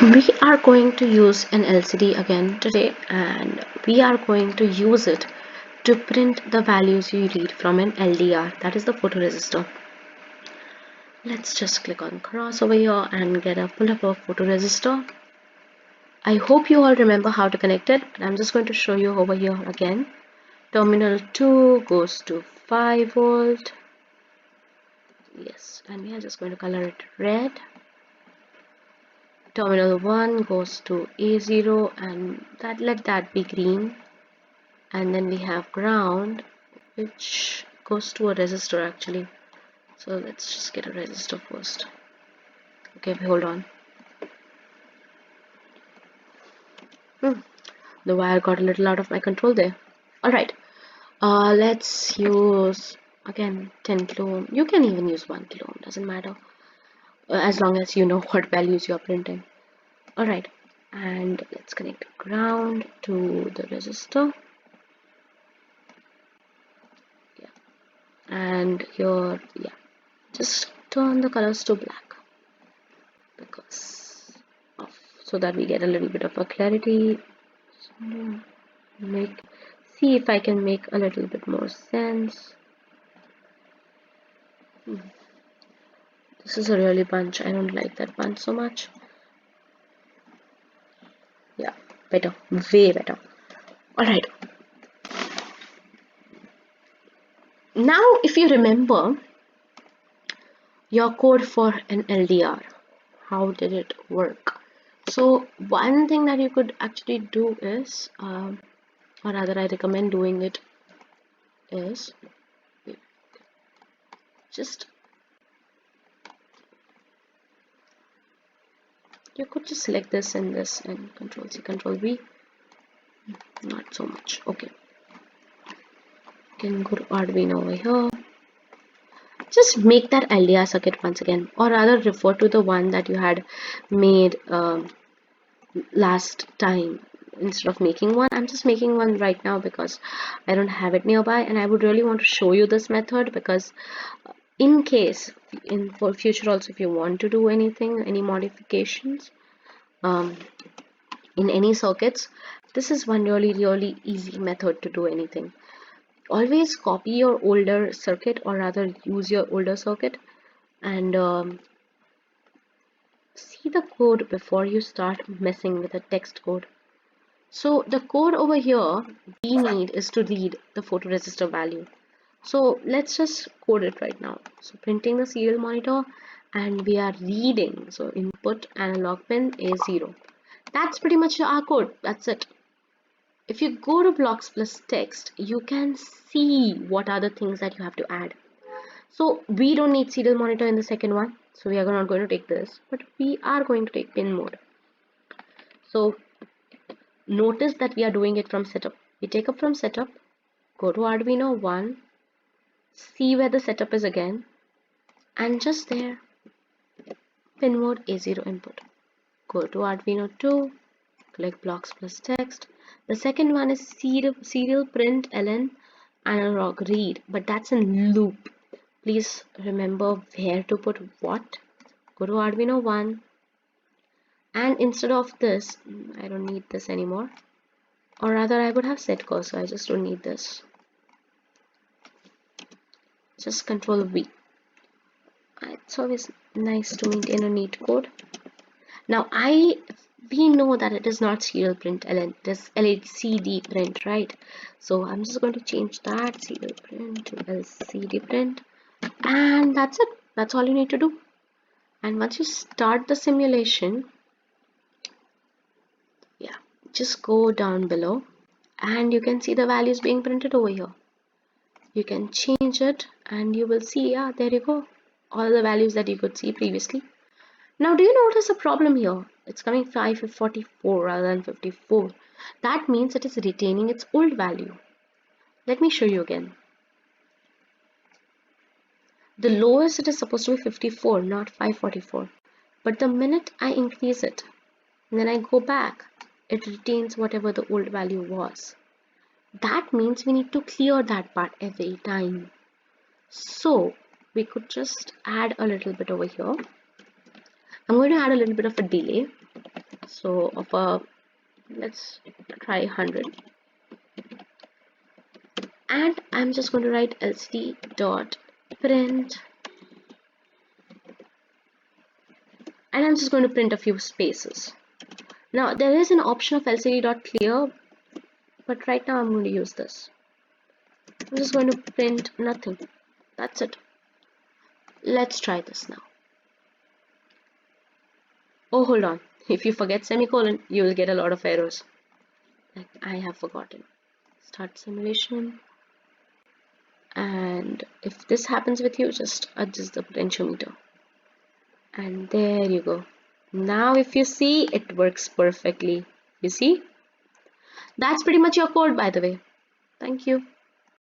We are going to use an LCD again today, and we are going to use it to print the values you read from an LDR, that is the photoresistor. Let's just click on cross over here and get a pull up of photoresistor. I hope you all remember how to connect it, but I'm just going to show you over here again. Terminal 2 goes to 5 volt. Yes, and we are just going to color it red. Terminal 1 goes to A0, and let that be green. And then we have ground, which goes to a resistor actually. So let's just get a resistor first. Okay, hold on. The wire got a little out of my control there. Alright, let's use again 10 kilo ohm. You can even use 1 kilo ohm, doesn't matter, as long as you know what values you're printing. Alright, and let's connect ground to the resistor. Yeah, and here, yeah, just turn the colors to black because of, so that we get a little bit of a clarity. See if I can make a little bit more sense. This is a really bunch. I don't like that bunch so much. Yeah, better, way better. Alright, now if you remember your code for an LDR, how did it work? So one thing that you could actually do is, or rather I recommend doing it, is just, you could just select this and this and Control C, Control V. Not so much. Okay, you can go to Arduino over here. Just make that LDR circuit once again, or rather refer to the one that you had made last time. Instead of making one, I'm just making one right now because I don't have it nearby, and I would really want to show you this method because in case for future also, if you want to do anything, any modifications in any circuits, this is one really easy method to do anything. Always copy your older circuit, or rather use your older circuit, and see the code before you start messing with the text code. So the code over here we need is to read the photoresistor value. So let's just code it right now. So printing the serial monitor, and we are reading. So input analog pin A0. That's pretty much our code. That's it. If you go to blocks plus text, you can see what are the things that you have to add. So we don't need serial monitor in the second one, so we are not going to take this, but we are going to take pin mode. So notice that we are doing it from setup. We take up from setup, go to Arduino 1, see where the setup is again, and just there, pin mode A0 input. Go to Arduino 2, click blocks plus text. The second one is serial print ln analog read, but that's in loop. Please remember where to put what. Go to Arduino 1, and instead of this, I don't need this anymore, or rather I would have set cursor. I just don't need this. Just Control V. It's always nice to maintain a neat code. Now we know that it is not serial print ln, it is LCD print, right? So I'm just going to change that serial print to LCD print, and that's it. That's all you need to do. And once you start the simulation, yeah, just go down below and you can see the values being printed over here. You can change it and you will see, yeah, there you go, all the values that you could see previously. Now do you notice a problem here? It's coming 544 rather than 54. That means it is retaining its old value. Let me show you again. The lowest it is supposed to be 54, not 544. But the minute I increase it and then I go back, it retains whatever the old value was. That means we need to clear that part every time. So we could just add a little bit over here. I'm going to add a little bit of a delay. So let's try 100, and I'm just going to write lcd dot print, and I'm just going to print a few spaces. Now there is an option of lcd dot clear, but right now I'm going to use this. I'm just going to print nothing. That's it. Let's try this now. Oh, hold on. If you forget semicolon, you will get a lot of errors. Like I have forgotten. Start simulation. And if this happens with you, just adjust the potentiometer. And there you go. Now if you see, it works perfectly. You see? That's pretty much your code, by the way. Thank you.